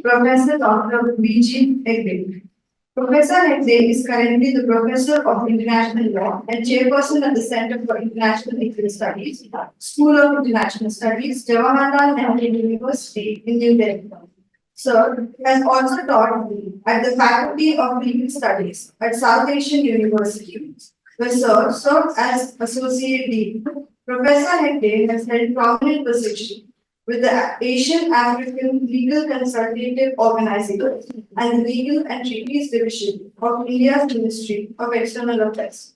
Professor Dr. B.G. Hegde. Professor Hegde is currently the Professor of International Law and Chairperson at the Center for International Legal Studies, School of International Studies, Jawaharlal Nehru University in New Delhi. Sir has also taught at the Faculty of Legal Studies at South Asian University, where Sir served as Associate Dean. Professor Hegde has held prominent positions with the Asian African Legal Consultative Organization and the Legal and Treaties Division of India's Ministry of External Affairs.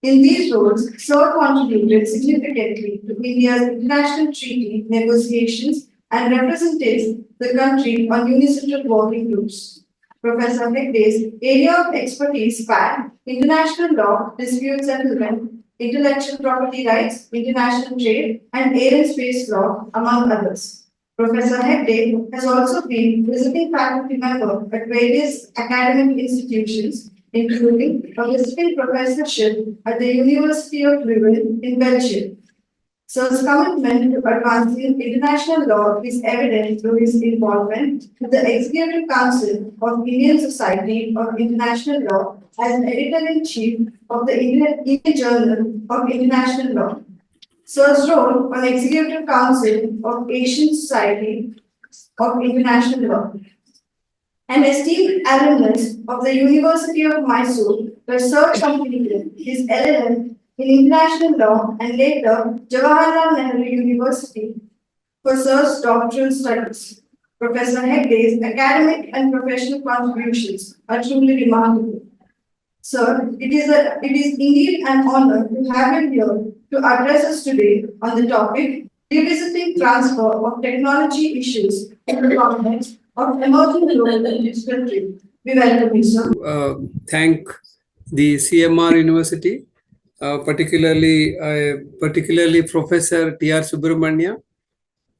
In these roles, Sir contributed significantly to India's international treaty negotiations and represented the country on unilateral working groups. Professor Hegde's area of expertise spanned international law, dispute settlement, intellectual property rights, international trade, and air and space law, among others. Professor Hegde has also been visiting faculty member at various academic institutions, including a visiting professorship at the University of Leuven in Belgium. Sir's commitment to advancing international law is evident through his involvement with the Executive Council of Indian Society of International Law as an editor-in-chief of the Indian Journal of International Law. Sir's role on Executive Council of Asian Society of International Law. An esteemed alumnus of the University of Mysore, where Sir completed his LLM in International Law and later Jawaharlal Nehru University for Sir's doctoral studies. Professor Hegde's academic and professional contributions are truly remarkable. Sir, it is indeed an honor to have him here to address us today on the topic revisiting transfer of technology issues in the context of emerging global digital trade. We welcome you, sir. Thank the CMR University. Particularly Professor T.R. Subramania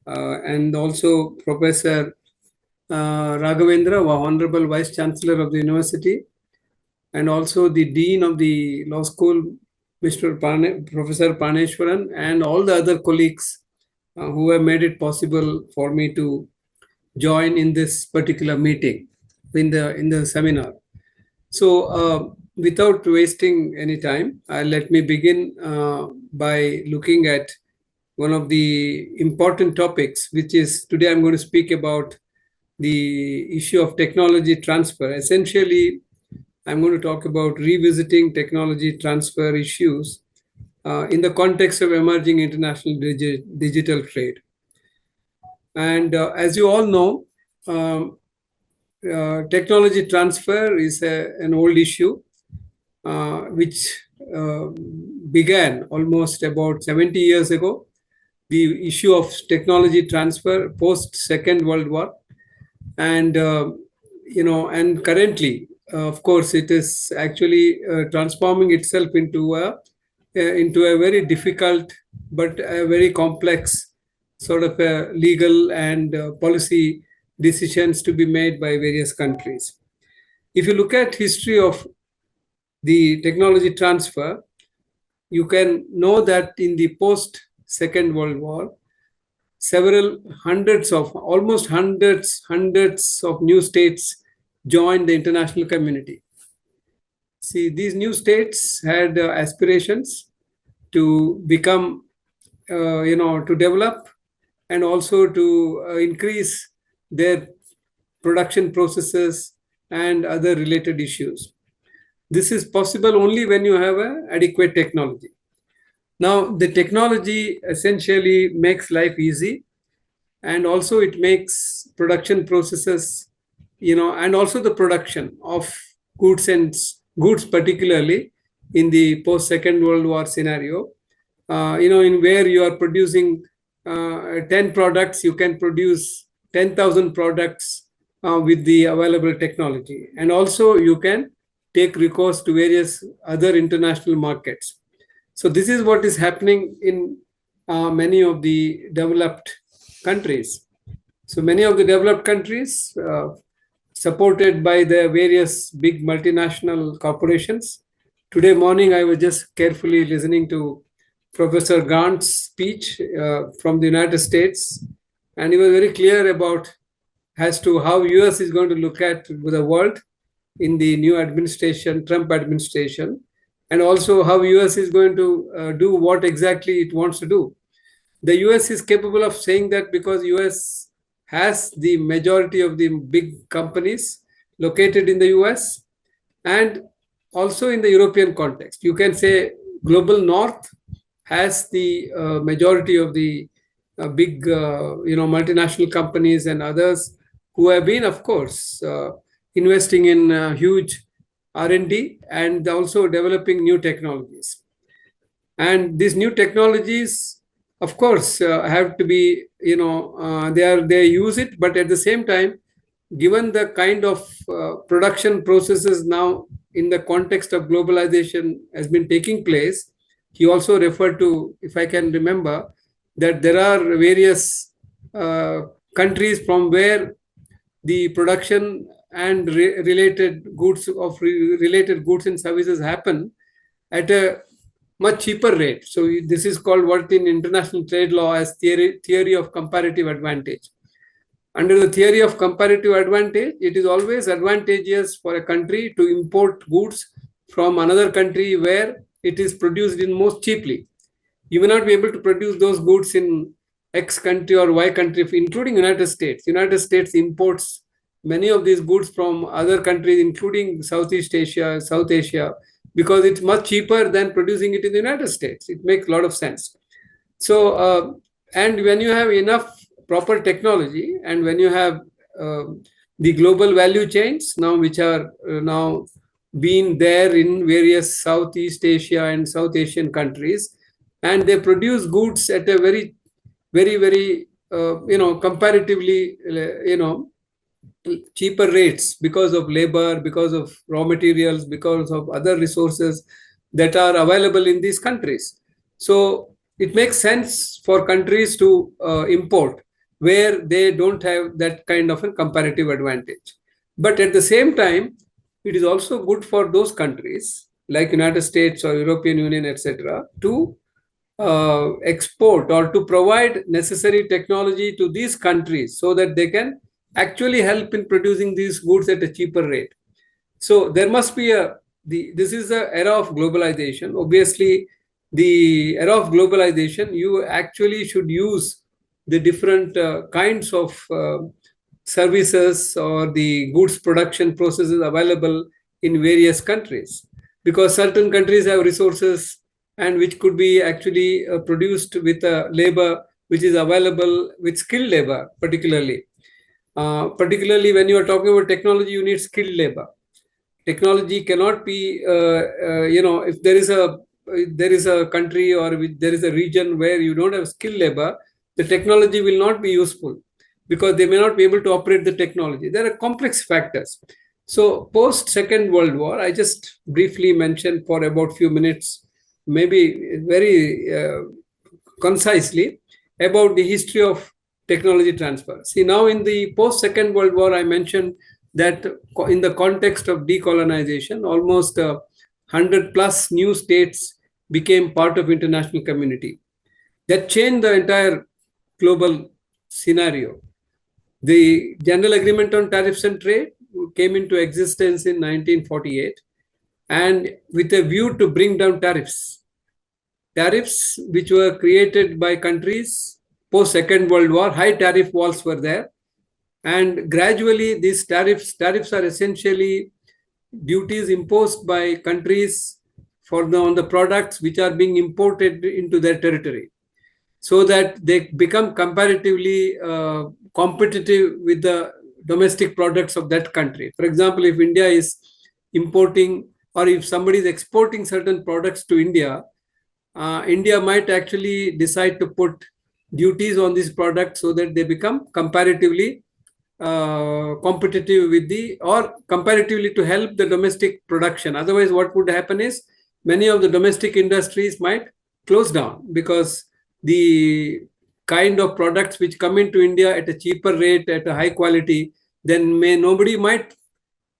and also Professor Raghavendra, Honorable Vice Chancellor of the University, and also the Dean of the Law School, Professor Paneshwaran, and all the other colleagues who have made it possible for me to join in this particular meeting, in the seminar. So, without wasting any time, let me begin by looking at one of the important topics, which is today I'm going to speak about the issue of technology transfer. Essentially, I'm going to talk about revisiting technology transfer issues in the context of emerging international digital trade. And as you all know, technology transfer is an old issue. Which began almost about 70 years ago, the issue of technology transfer post Second World War, and and currently, of course, it is actually transforming itself into a very difficult but a very complex sort of legal and policy decisions to be made by various countries. If you look at history of the technology transfer, you can know that in the post Second World War, almost hundreds of new states joined the international community. See, these new states had aspirations to become, to develop and also to increase their production processes and other related issues. This is possible only when you have an adequate technology. Now, the technology essentially makes life easy, and also it makes production processes, and also the production of goods, particularly in the post-Second World War scenario, in where you are producing 10 products, you can produce 10,000 products with the available technology. And also you can take recourse to various other international markets. So this is what is happening in many of the developed countries. So many of the developed countries, supported by the various big multinational corporations. Today morning, I was just carefully listening to Professor Grant's speech from the United States, and he was very clear about as to how US is going to look at the world in the new administration, Trump administration, and also how US is going to do what exactly it wants to do. The US is capable of saying that because US has the majority of the big companies located in the US and also in the European context. You can say global north has the majority of the big multinational companies and others who have been, of course, investing in huge R&D and also developing new technologies. And these new technologies, of course, have to be, they use it, but at the same time, given the kind of production processes now in the context of globalization has been taking place, he also referred to, if I can remember, that there are various uh, countries from where the production and related related goods and services happen at a much cheaper rate. So this is called what in international trade law as theory of comparative advantage. Under the theory of comparative advantage, it is always advantageous for a country to import goods from another country where it is produced in most cheaply. You may not be able to produce those goods in X country or Y country, including United States. United States imports many of these goods from other countries, including Southeast Asia, South Asia, because it's much cheaper than producing it in the United States. It makes a lot of sense. So, and when you have enough proper technology, and when you have the global value chains now, which are now being there in various Southeast Asia and South Asian countries, and they produce goods at a very comparatively cheaper rates because of labor, because of raw materials, because of other resources that are available in these countries. So it makes sense for countries to import where they don't have that kind of a comparative advantage. But at the same time, it is also good for those countries like United States or European Union, etc., to export or to provide necessary technology to these countries so that they can actually help in producing these goods at a cheaper rate. So there must be this is the era of globalization. Obviously, the era of globalization, you actually should use the different kinds of services or the goods production processes available in various countries, because certain countries have resources and which could be actually produced with labor which is available with skilled labor, particularly when you are talking about technology, you need skilled labor. Technology cannot be if there is a country or there is a region where you don't have skilled labor, the technology will not be useful because they may not be able to operate the technology. There are complex factors. So post Second World War, I just briefly mentioned for about few minutes, maybe very concisely, about the history of technology transfer. See, now in the post Second World War, I mentioned that in the context of decolonization, almost 100 plus new states became part of international community. That changed the entire global scenario. The General Agreement on Tariffs and Trade came into existence in 1948, and with a view to bring down tariffs. Tariffs which were created by countries post Second World War, high tariff walls were there, and gradually these tariffs are essentially duties imposed by countries on the products which are being imported into their territory, so that they become comparatively competitive with the domestic products of that country. For example, if India is importing, or if somebody is exporting certain products to India, India might actually decide to put duties on these products so that they become comparatively competitive with or comparatively to help the domestic production. Otherwise, what would happen is many of the domestic industries might close down, because the kind of products which come into India at a cheaper rate, at a high quality, then nobody might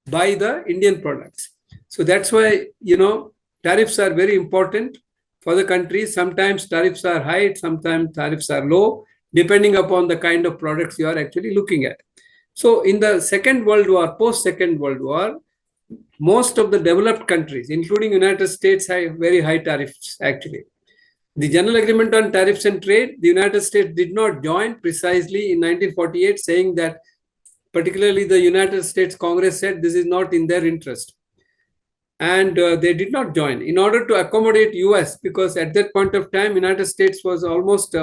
buy the Indian products. So that's why, tariffs are very important for the country. Sometimes tariffs are high, sometimes tariffs are low. depending upon the kind of products you are actually looking at. So in the Second World War, post-Second World War, most of the developed countries, including United States, have very high tariffs actually. The General Agreement on Tariffs and Trade, the United States did not join precisely in 1948, saying that particularly the United States Congress said this is not in their interest. And they did not join in order to accommodate US, because at that point of time, United States was almost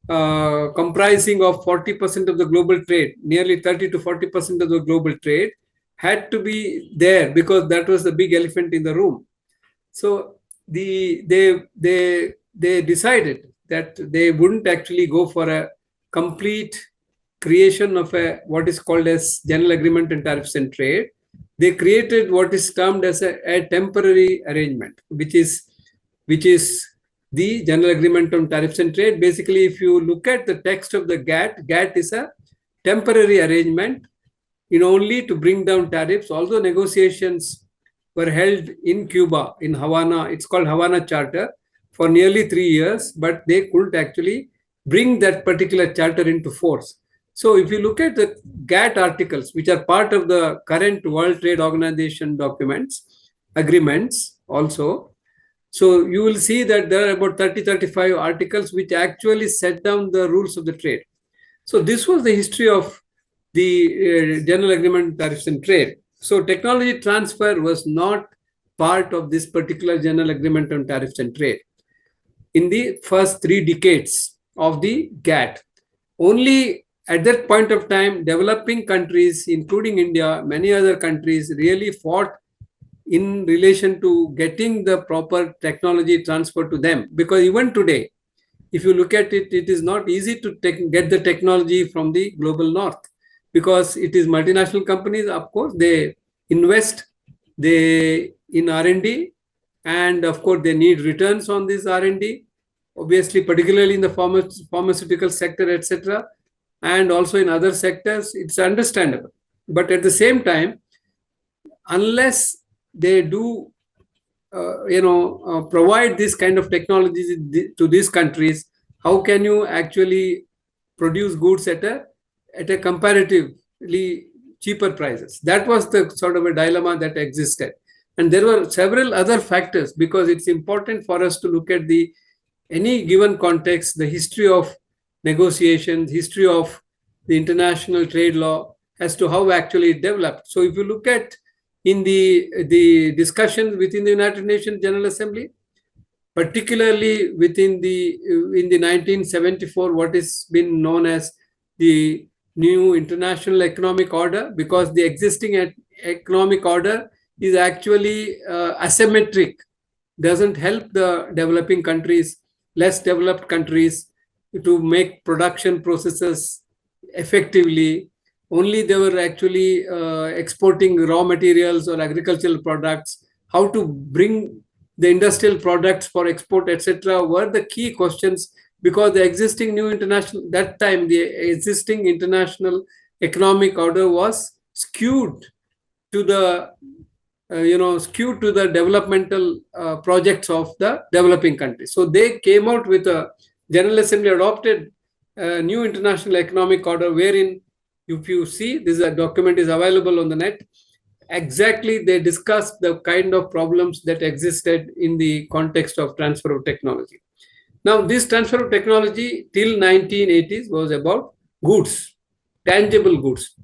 comprising of 40% of the global trade, nearly 30 to 40% of the global trade had to be there because that was the big elephant in the room. So they decided that they wouldn't actually go for a complete creation of a what is called as General Agreement on Tariffs and Trade. They created what is termed as a temporary arrangement, which is the General Agreement on Tariffs and Trade. Basically, if you look at the text of the GATT is a temporary arrangement in only to bring down tariffs, although negotiations were held in Cuba, in Havana. It's called Havana Charter for nearly 3 years, but they couldn't actually bring that particular charter into force. So if you look at the GATT articles, which are part of the current World Trade Organization documents, agreements also, so you will see that there are about 35 articles which actually set down the rules of the trade. So this was the history of the General Agreement on Tariffs and Trade. So technology transfer was not part of this particular General Agreement on Tariffs and Trade. In the first 3 decades of the GATT, only at that point of time, developing countries, including India, many other countries, really fought in relation to getting the proper technology transfer to them. Because even today, if you look at it, it is not easy to get the technology from the global north, because it is multinational companies, of course, they invest in R&D, and of course, they need returns on this R&D, obviously, particularly in the pharmaceutical sector, etc., and also in other sectors, it's understandable. But at the same time, unless they do provide this kind of technologies to these countries, how can you actually produce goods at a comparatively cheaper prices? That was the sort of a dilemma that existed. And there were several other factors, because it's important for us to look at any given context, the history of negotiations, history of the international trade law, as to how actually it developed. So if you look at in the discussions within the United Nations General Assembly, particularly in the 1974, what is been known as the new international economic order, because the existing economic order is actually asymmetric, doesn't help the developing countries, less developed countries, to make production processes effectively. Only they were actually exporting raw materials or agricultural products. How to bring the industrial products for export, etc., were the key questions, because the existing international economic order was skewed to the developmental projects of the developing countries. So they came out with a General Assembly adopted a new international economic order, wherein, if you see, this document is available on the net. Exactly, they discussed the kind of problems that existed in the context of transfer of technology. Now, this transfer of technology till 1980s was about goods, tangible goods.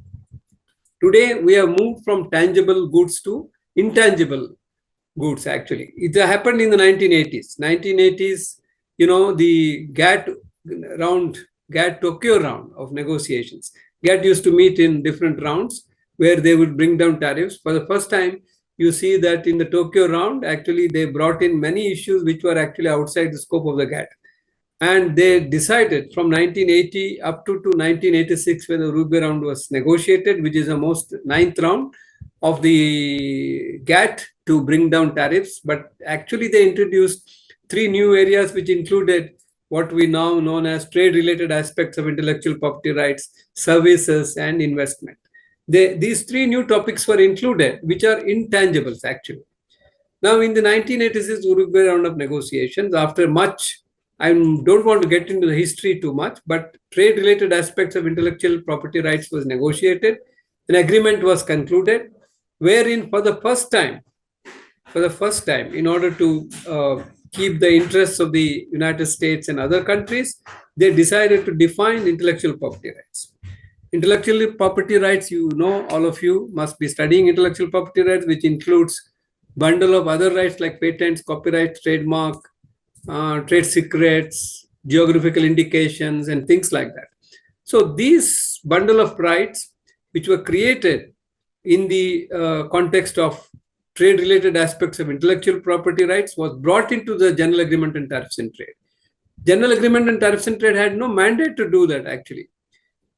Today, we have moved from tangible goods to intangible goods, actually. It happened in the 1980s. 1980s, the GATT Tokyo round of negotiations. GATT used to meet in different rounds where they would bring down tariffs. For the first time, you see that in the Tokyo round, actually, they brought in many issues which were actually outside the scope of the GATT. And they decided from 1980 up to 1986, when the Uruguay round was negotiated, which is the most ninth round of the GATT, to bring down tariffs. But actually, they introduced 3 new areas, which included what we now known as trade-related aspects of intellectual property rights, services, and investment. These 3 new topics were included, which are intangibles, actually. Now, in the 1986 Uruguay round of negotiations, after much I don't want to get into the history too much, but trade-related aspects of intellectual property rights was negotiated. An agreement was concluded, wherein for the first time, in order to keep the interests of the United States and other countries, they decided to define intellectual property rights. Intellectual property rights, you know, all of you must be studying intellectual property rights, which includes bundle of other rights like patents, copyright, trademark, trade secrets, geographical indications, and things like that. So these bundle of rights, which were created in the context of trade-related aspects of intellectual property rights, was brought into the General Agreement on Tariffs and Trade. General Agreement on Tariffs and Trade had no mandate to do that actually,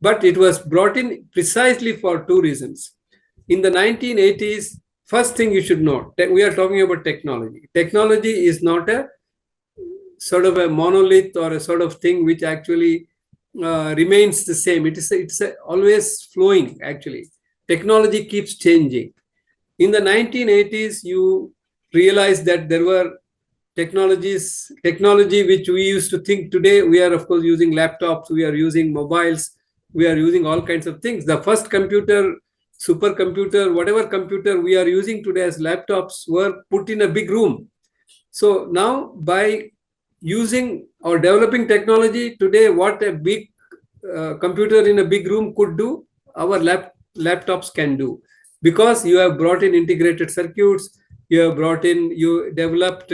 but it was brought in precisely for two reasons. In the 1980s, first thing you should know, we are talking about technology. Technology is not a sort of a monolith or a sort of thing which actually remains the same. It's always flowing actually. Technology keeps changing. In the 1980s, you realize that there were technology which we used to think today, we are of course using laptops, we are using mobiles, we are using all kinds of things. The first computer, supercomputer, whatever computer we are using today as laptops were put in a big room. So now by using or developing technology today, what a big computer in a big room could do, our laptops can do, because you have brought in integrated circuits, you developed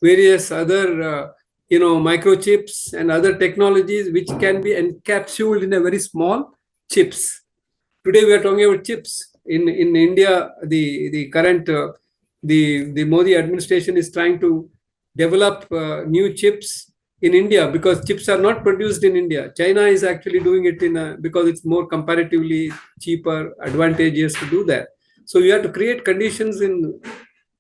various other microchips and other technologies which can be encapsulated in a very small chips. Today we are talking about chips. In India, the current the Modi administration is trying to develop new chips in India, because chips are not produced in India. China is actually doing it because it's more comparatively cheaper, advantageous to do that. So you have to create conditions in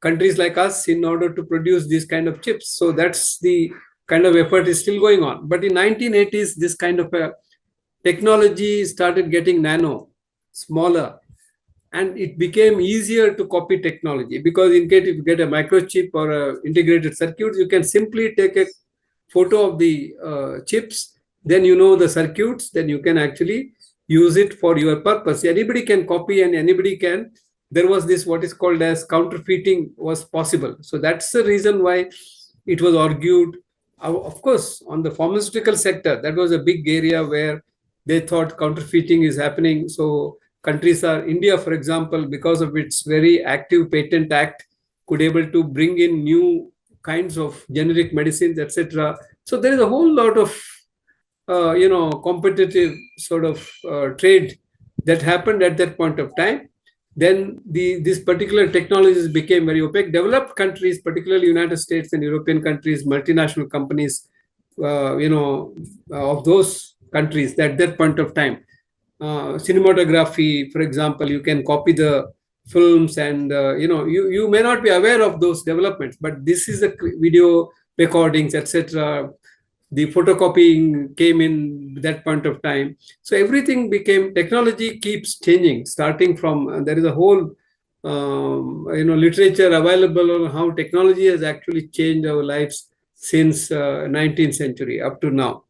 countries like us in order to produce these kind of chips. So that's the kind of effort is still going on. But in 1980s, this kind of a technology started getting smaller, and it became easier to copy technology, because in case if you get a microchip or a integrated circuit, you can simply take a photo of the chips, then you know the circuits, then you can actually use it for your purpose. Anybody can copy and anybody can. There was this what is called as counterfeiting was possible. So that's the reason why it was argued. Of course, on the pharmaceutical sector, that was a big area where they thought counterfeiting is happening. So countries are, India, for example, because of its very active patent act, could able to bring in new kinds of generic medicines, etc. So there is a whole lot of competitive sort of trade that happened at that point of time. Then these particular technologies became very opaque. Developed countries, particularly United States and European countries, multinational companies, of those countries at that point of time. Cinematography, for example, you can copy the films, and you may not be aware of those developments, but this is the video recordings, etc. The photocopying came in that point of time. So everything became, technology keeps changing, starting from there is a whole literature available on how technology has actually changed our lives since 19th century up to now.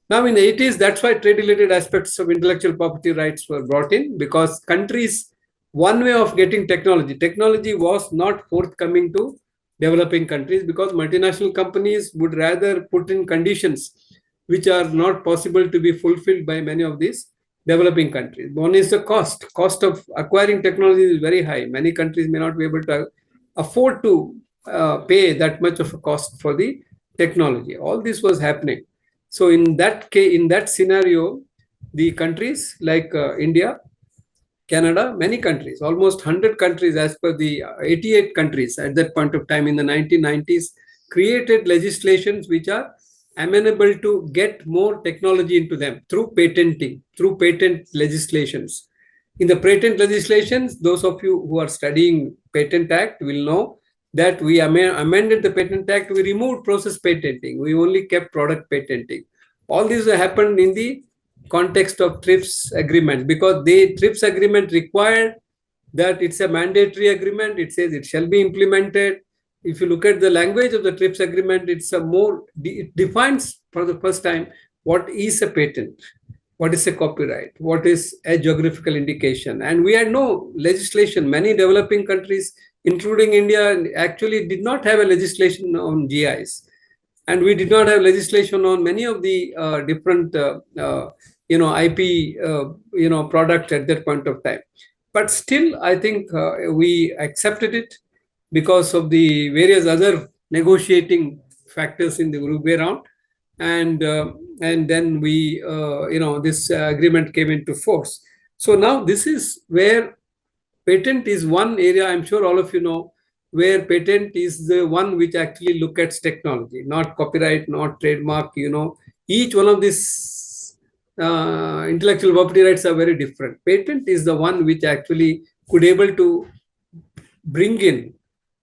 Now in the 80s, that's why trade-related aspects of intellectual property rights were brought in, because countries, one way of getting technology was not forthcoming to developing countries, because multinational companies would rather put in conditions which are not possible to be fulfilled by many of these developing countries. One is the cost of acquiring technology is very high. Many countries may not be able to afford to pay that much of a cost for the technology. All this was happening. So in that case, in that scenario, the countries like India, Canada, many countries, almost 100 countries, as per the 88 countries at that point of time in the 1990s, created legislations which are amenable to get more technology into them through patenting, through patent legislations. In the patent legislations, those of you who are studying Patent Act will know that we amended the Patent Act, we removed process patenting, we only kept product patenting. All this happened in the context of TRIPS agreement, because the TRIPS agreement required that it's a mandatory agreement. It says it shall be implemented. if you look at the language of the TRIPS agreement, it defines for the first time what is a patent, what is a copyright, what is a geographical indication. And we had no legislation. Many developing countries, including India, actually did not have a legislation on GIs. And we did not have legislation on many of the different, IP, products at that point of time. But still, I think we accepted it because of the various other negotiating factors in the way around, and then this agreement came into force. So now this is where patent is one area, I'm sure all of you know, where patent is the one which actually look at technology, not copyright, not trademark. Each one of these intellectual property rights are very different. Patent is the one which actually could able to bring in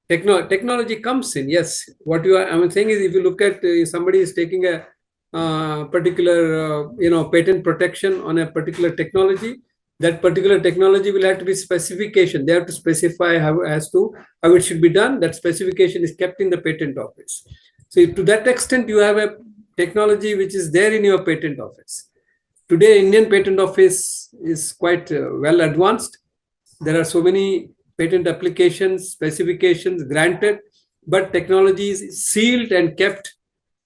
technology comes in. Yes, what I'm saying is, if you look at somebody is taking a particular patent protection on a particular technology, that particular technology will have to be specification. They have to specify how it should be done. That specification is kept in the patent office. So to that extent, you have a technology which is there in your patent office. Today, Indian patent office is quite well advanced. There are so many patent applications, specifications granted, but technology is sealed and kept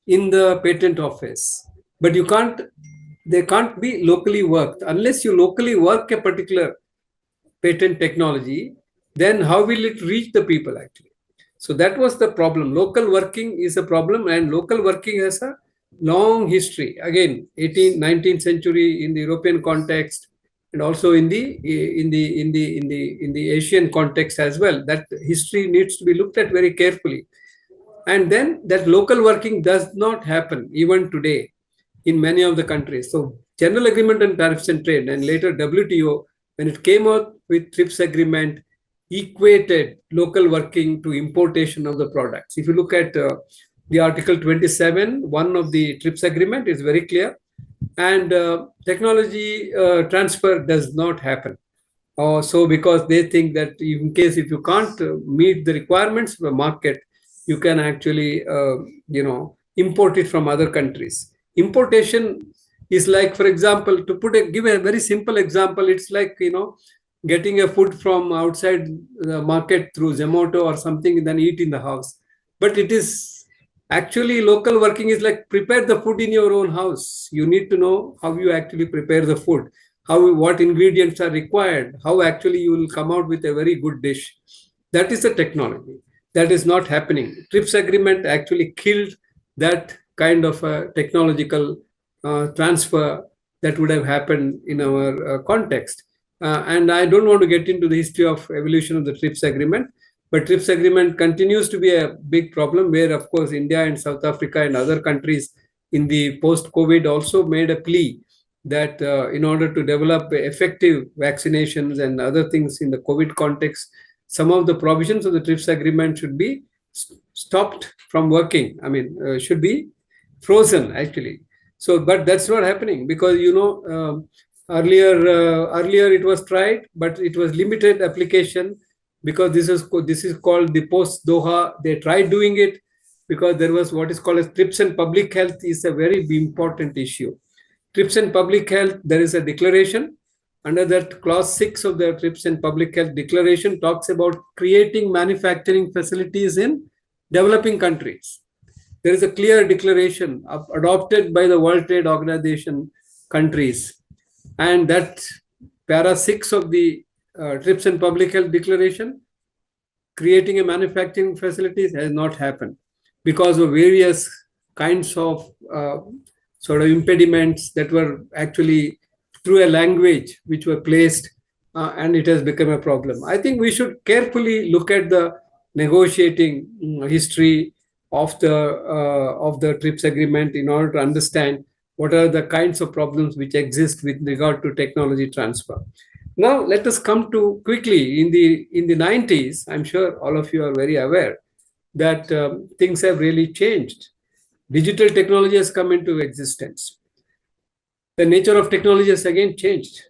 in the patent office. But they can't be locally worked. Unless you locally work a particular patent technology, then how will it reach the people actually? So that was the problem. Local working is a problem, and local working has a long history. Again, 18th, 19th century in the European context, and also in the Asian context as well. That history needs to be looked at very carefully. And then that local working does not happen even today in many of the countries. So General Agreement on Tariffs and Trade, and later WTO, when it came out with TRIPS agreement, equated local working to importation of the products. If you look at the Article 27, one of the TRIPS agreement is very clear, and technology transfer does not happen. So because they think that in case if you can't meet the requirements of the market, you can actually import it from other countries. Importation is like, for example, give a very simple example, it's like getting a food from outside the market through Zomato or something and then eat in the house. But it is actually local working is like prepare the food in your own house. You need to know how you actually prepare the food, what ingredients are required, how actually you will come out with a very good dish. That is the technology. That is not happening. TRIPS agreement actually killed that kind of a technological transfer that would have happened in our context. And I don't want to get into the history of evolution of the TRIPS agreement, but TRIPS agreement continues to be a big problem where, of course, India and South Africa and other countries in the post-COVID also made a plea that in order to develop effective vaccinations and other things in the COVID context, some of the provisions of the TRIPS agreement should be stopped from working. I mean, should be frozen actually. So, but that's not happening because earlier it was tried, but it was limited application because this is called the post Doha. They tried doing it because there was what is called as TRIPS and public health is a very important issue. TRIPS and public health, there is a declaration. Under that, clause 6 of the TRIPS and public health declaration talks about creating manufacturing facilities in developing countries. There is a clear declaration adopted by the World Trade Organization countries. And that para 6 of the TRIPS and public health declaration, creating a manufacturing facilities has not happened because of various kinds of sort of impediments that were actually through a language which were placed, and it has become a problem. I think we should carefully look at the negotiating history of the TRIPS agreement in order to understand what are the kinds of problems which exist with regard to technology transfer. Now, let us come to quickly in the 90s. I'm sure all of you are very aware that things have really changed. Digital technology has come into existence. The nature of technology has again changed.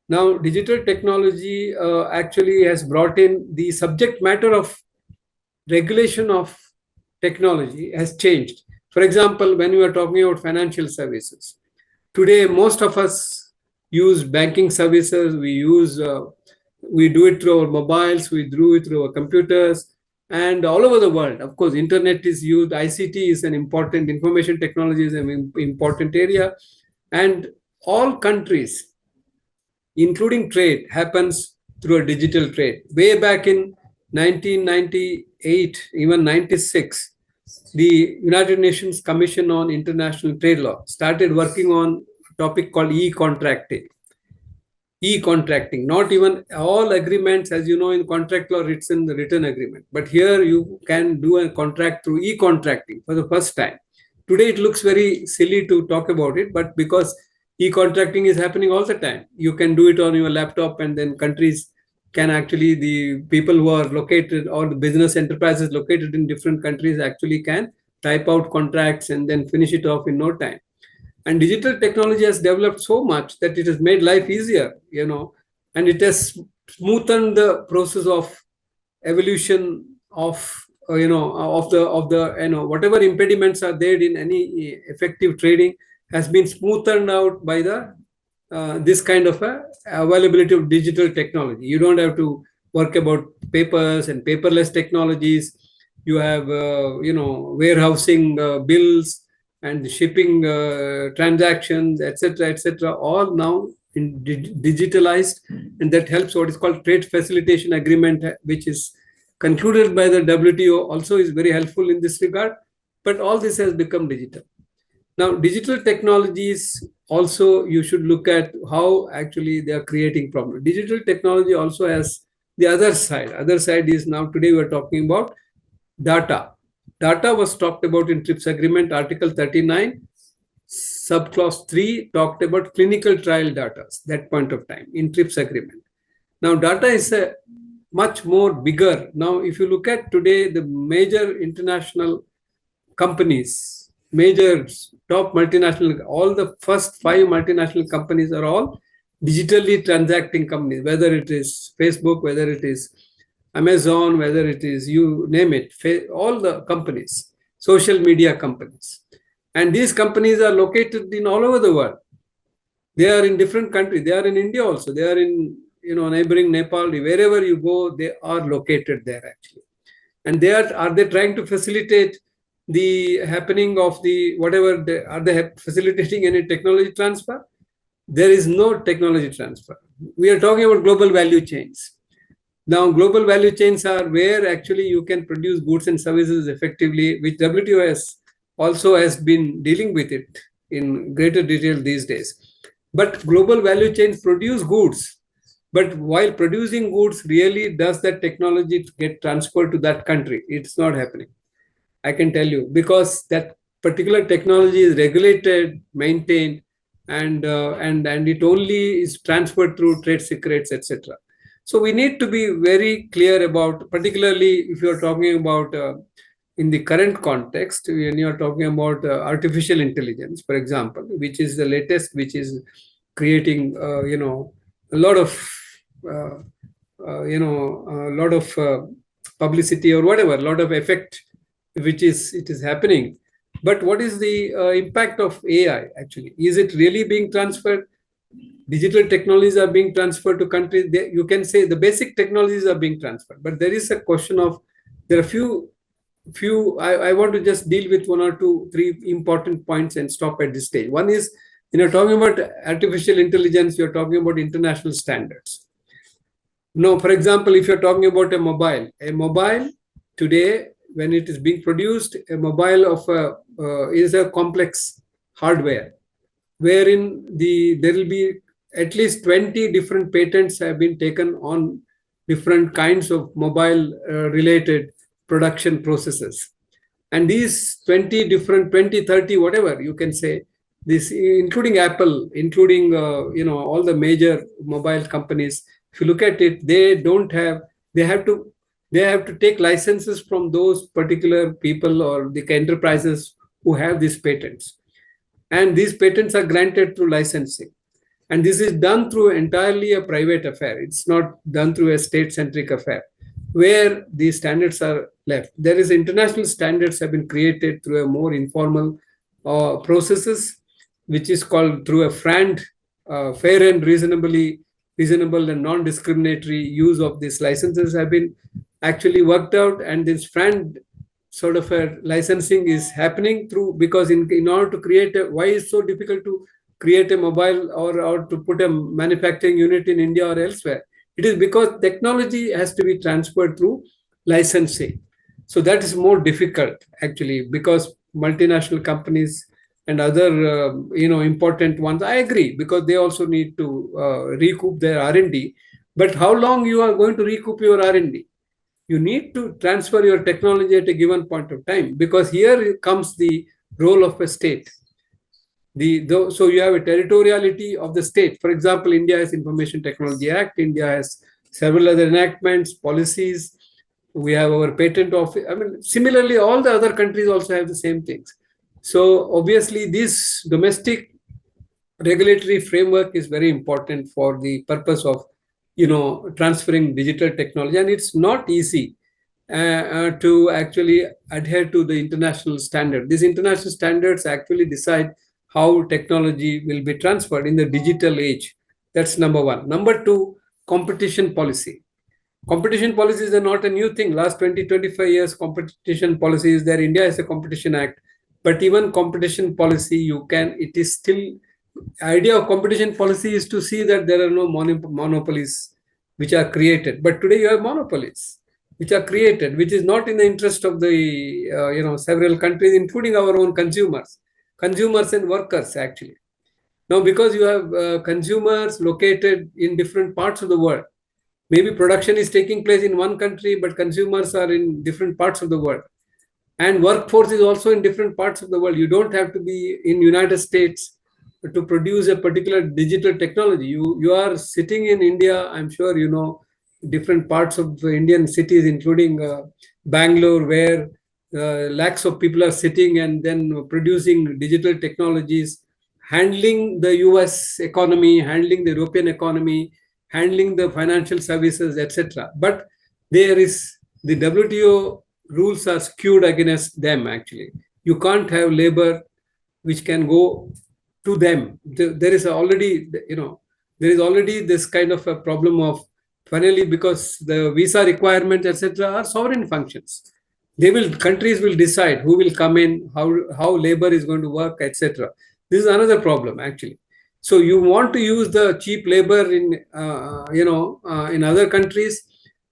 Now, digital technology actually has brought in the subject matter of regulation of technology has changed. For example, when we are talking about financial services, today most of us use banking services. We do it through our mobiles, we do it through our computers, and all over the world. Of course, internet is used. ICT is an important, information technology is an important area, and all countries, including trade, happens through a digital trade. Way back in 1998, even 96, the United Nations Commission on International Trade Law started working on a topic called e-contracting. E-contracting, not even all agreements, as you know, in contract law, it's in the written agreement. But here you can do a contract through e-contracting for the first time. Today it looks very silly to talk about it, but because e-contracting is happening all the time, you can do it on your laptop, and then countries can actually, the people who are located, or the business enterprises located in different countries, actually can type out contracts and then finish it off in no time. And digital technology has developed so much that it has made life easier, and it has smoothened the process of evolution of, of the whatever impediments are there in any effective trading, has been smoothened out by the this kind of a availability of digital technology. You don't have to work about papers and paperless technologies. You have warehousing bills and shipping transactions, etc., all now digitalized, and that helps. What is called trade facilitation agreement, which is concluded by the WTO, also is very helpful in this regard. But all this has become digital. Now, digital technologies also, you should look at how actually they are creating problems. Digital technology also has the other side. Other side is, now today we are talking about data. Data was talked about in TRIPS agreement, Article 39, subclause 3 talked about clinical trial data, that point of time in TRIPS agreement. Now, data is a much more bigger. Now, if you look at today, the major international companies, major top multinational, all the first 5 multinational companies are all digitally transacting companies, whether it is Facebook, whether it is Amazon, whether it is, you name it, all the companies, social media companies. And these companies are located in all over the world. They are in different countries. They are in India also. They are in, neighboring Nepal. Wherever you go, they are located there actually. And are they trying to facilitate the happening of the whatever? Are they facilitating any technology transfer? There is no technology transfer. We are talking about global value chains. Now, global value chains are where actually you can produce goods and services effectively, which WTO also has been dealing with it in greater detail these days. But global value chains produce goods. But while producing goods, really does that technology get transferred to that country? It's not happening. I can tell you, because that particular technology is regulated, maintained, and it only is transferred through trade secrets, etc. So we need to be very clear about, particularly if you're talking about in the current context, when you're talking about artificial intelligence, for example, which is the latest, which is creating, a lot of, uh, a lot of publicity or whatever, a lot of effect, it is happening. But what is the impact of AI actually? Is it really being transferred? Digital technologies are being transferred to countries. You can say the basic technologies are being transferred, but there is a question of, there are I want to just deal with 1 or 2, 3 important points and stop at this stage. One is, talking about artificial intelligence, you're talking about international standards. No, for example, if you're talking about a mobile today, when it is being produced, a mobile is a complex hardware, wherein there will be at least 20 different patents have been taken on different kinds of mobile related production processes. And these 20 different, 20, 30, whatever you can say, this including Apple, including all the major mobile companies, if you look at it, they have to take licenses from those particular people or the enterprises who have these patents. And these patents are granted through licensing. And this is done through entirely a private affair. It's not done through a state-centric affair. where these standards are left. There is international standards have been created through a more informal processes, which is called through a fair and reasonable and non-discriminatory use of these licenses have been actually worked out, and this FRAND sort of a licensing is happening through, because in order to create a, why is so difficult to create a mobile or to put a manufacturing unit in India or elsewhere? It is because technology has to be transferred through licensing. So that is more difficult actually, because multinational companies and other important ones, I agree, because they also need to recoup their R&D. But how long you are going to recoup your R&D? You need to transfer your technology at a given point of time, because here comes the role of a state. So you have a territoriality of the state. For example, India has Information Technology Act. India has several other enactments, policies. We have our patent office. I mean, similarly, all the other countries also have the same things. So obviously, this domestic regulatory framework is very important for the purpose of transferring digital technology, and it's not easy to actually adhere to the international standard. These international standards actually decide how technology will be transferred in the digital age. That's number one. Number two, competition policy. Competition policies are not a new thing. Last 20-25 years, competition policy is there. India has a competition act. But even competition policy, it is still, idea of competition policy is to see that there are no monopolies which are created. But today you have monopolies which are created, which is not in the interest of the several countries, including our own consumers and workers actually. Now, because you have consumers located in different parts of the world, maybe production is taking place in one country, but consumers are in different parts of the world, and workforce is also in different parts of the world. You don't have to be in United States to produce a particular digital technology. You are sitting in India. I'm sure you know different parts of the Indian cities, including Bangalore, where lakhs of people are sitting and then producing digital technologies, handling the US economy, handling the European economy, handling the financial services, etc. But there is the WTO rules are skewed against them actually. You can't have labor which can go to them. There is already, there is already this kind of a problem of, finally, because the visa requirements, etc., are sovereign functions. Countries will decide who will come in, how labor is going to work, etc. This is another problem actually. So you want to use the cheap labor in other countries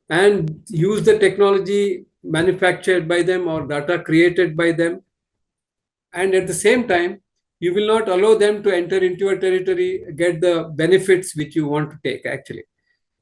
and use the technology manufactured by them or data created by them, and at the same time you will not allow them to enter into your territory, get the benefits which you want to take actually.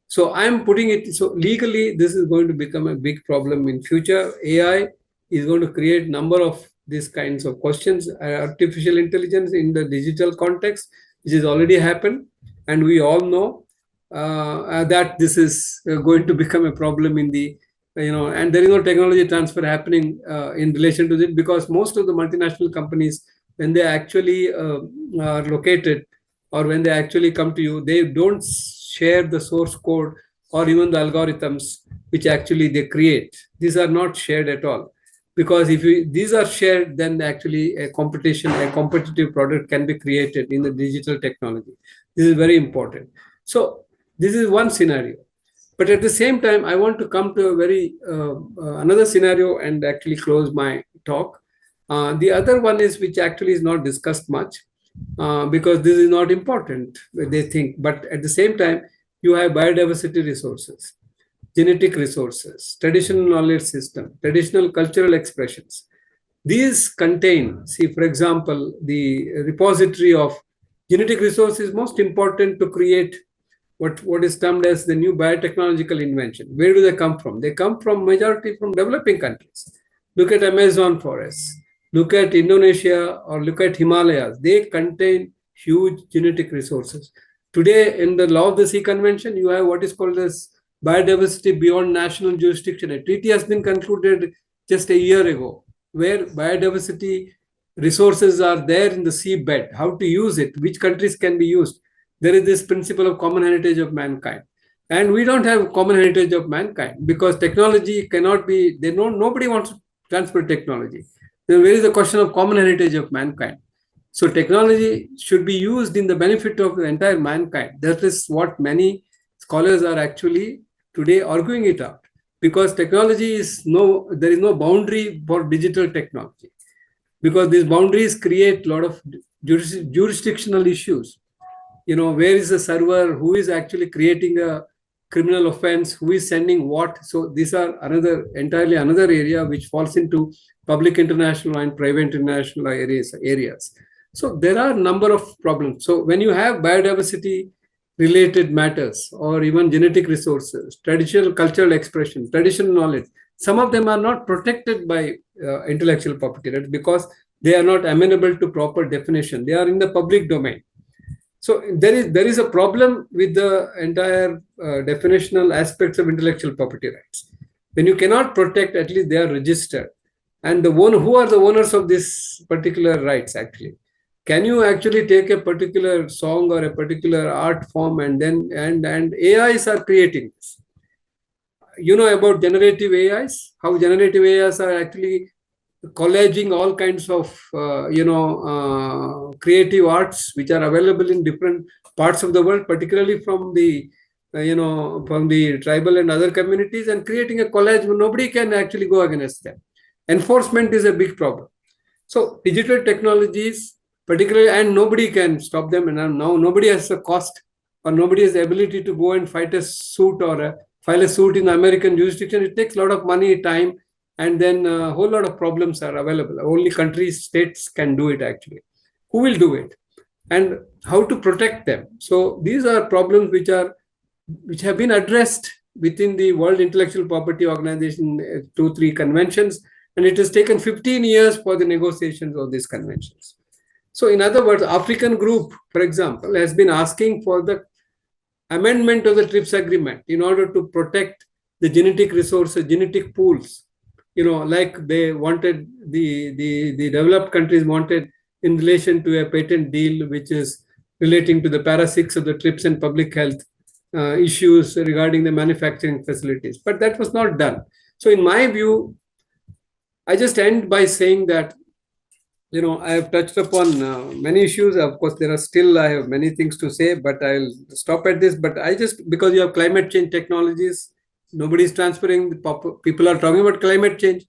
So I'm putting it, so legally this is going to become a big problem in future. AI is going to create number of these kinds of questions. Artificial intelligence in the digital context, which has already happened, and we all know that this is going to become a problem in the, and there is no technology transfer happening in relation to it, because most of the multinational companies, when they actually are located, or when they actually come to you, they don't share the source code or even the algorithms which actually they create. These are not shared at all, because if these are shared, then actually a competitive product can be created in the digital technology. This is very important. So this is one scenario. But at the same time, I want to come to a very another scenario and actually close my talk. The other one is, which actually is not discussed much, because this is not important, they think. But at the same time, you have biodiversity resources, genetic resources, traditional knowledge system, traditional cultural expressions. These contain, see, for example, the repository of genetic resources is most important to create what is termed as the new biotechnological invention. Where do they come from? They come from majority from developing countries. Look at Amazon forests, look at Indonesia, or look at Himalayas. They contain huge genetic resources. Today, in the Law of the Sea Convention, you have what is called as biodiversity beyond national jurisdiction. A treaty has been concluded just a year ago, where biodiversity resources are there in the seabed. How to use it? Which countries can be used? There is this principle of common heritage of mankind. And we don't have common heritage of mankind because technology cannot be, nobody wants to transfer technology. Then where is the question of common heritage of mankind? So technology should be used in the benefit of the entire mankind. That is what many scholars are actually today arguing it out. Because technology is no, there is no boundary for digital technology. Because these boundaries create a lot of jurisdictional issues. Where is the server, who is actually creating a criminal offense, who is sending what. So these are entirely another area which falls into public international and private international areas. So there are a number of problems. So when you have biodiversity related matters or even genetic resources, traditional cultural expression, traditional knowledge, some of them are not protected by intellectual property rights because they are not amenable to proper definition. They are in the public domain. So there is a problem with the entire definitional aspects of intellectual property rights. When you cannot protect, at least they are registered. And who are the owners of this particular rights actually? Can you actually take a particular song or a particular art form and then and AIs are creating this? About generative AIs, how generative AIs are actually collaging all kinds of creative arts which are available in different parts of the world, particularly from the from the tribal and other communities, and creating a collage where nobody can actually go against them. Enforcement is a big problem. So digital technologies particularly, and nobody can stop them, and now nobody has the cost or nobody has the ability to go and fight a suit or file a suit in the American jurisdiction. It takes a lot of money, time, and then a whole lot of problems are available. Only countries, states can do it actually. Who will do it? And how to protect them? So these are problems which have been addressed within the World Intellectual Property Organization 2-3 conventions, and it has taken 15 years for the negotiations of these conventions. So in other words, African group, for example, has been asking for the amendment of the TRIPS agreement in order to protect the genetic resources, genetic pools, like they wanted, the developed countries wanted in relation to a patent deal which is relating to the para 6 of the TRIPS and public health issues regarding the manufacturing facilities. But that was not done. So in my view, I just end by saying that I have touched upon many issues. Of course, I have many things to say, but I'll stop at this. But because you have climate change technologies, nobody is transferring. People are talking about climate change.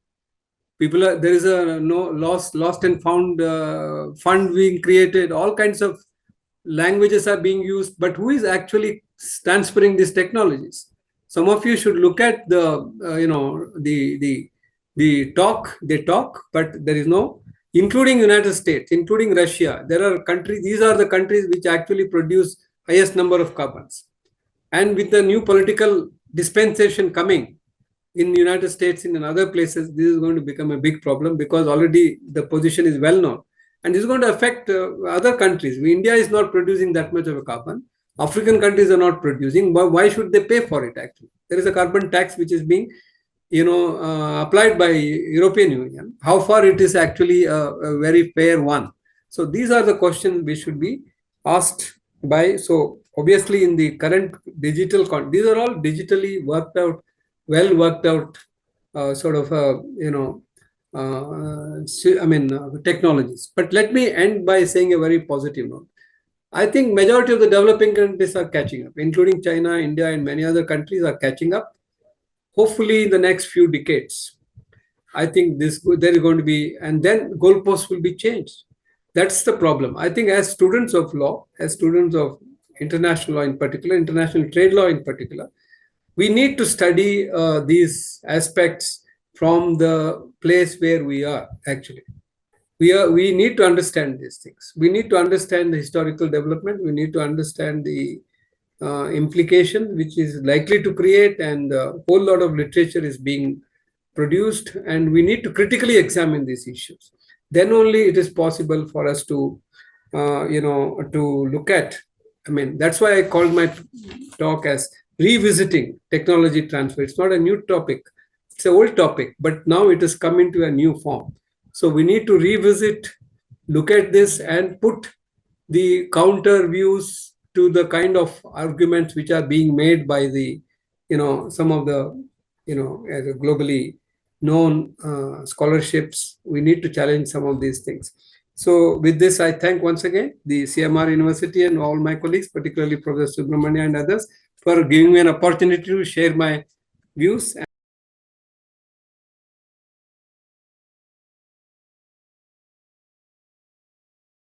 There is a no lost and found fund being created. All kinds of languages are being used, but who is actually transferring these technologies? Some of you should look at the talk. They talk, but there is no, including United States, including Russia. There are countries. These are the countries which actually produce highest number of carbons. And with the new political dispensation coming in the United States and in other places, this is going to become a big problem because already the position is well known. And this is going to affect other countries. India is not producing that much of a carbon. African countries are not producing. But why should they pay for it actually? There is a carbon tax which is being applied by European Union. How far it is actually a very fair one? So these are the questions we should be asked by. So obviously in the current digital, these are all digitally worked out, well worked out sort of, technologies. But let me end by saying a very positive note. I think majority of the developing countries are catching up, including China, India, and many other countries are catching up. Hopefully, in the next few decades, I think there is going to be, and then goalposts will be changed. That's the problem. I think as students of law, as students of international law in particular, international trade law in particular, we need to study these aspects from the place where we are actually. We need to understand these things. We need to understand the historical development. We need to understand the implication which is likely to create, and a whole lot of literature is being produced, and we need to critically examine these issues. Then only it is possible for us to to look at. That's why I called my talk as revisiting technology transfer. It's not a new topic, it's an old topic, but now it has come into a new form. So we need to revisit, look at this, and put the counter views to the kind of arguments which are being made by the, some of the, as a globally known scholarships. We need to challenge some of these things. So with this, I thank once again the CMR University and all my colleagues, particularly Professor Subramania and others, for giving me an opportunity to share my views.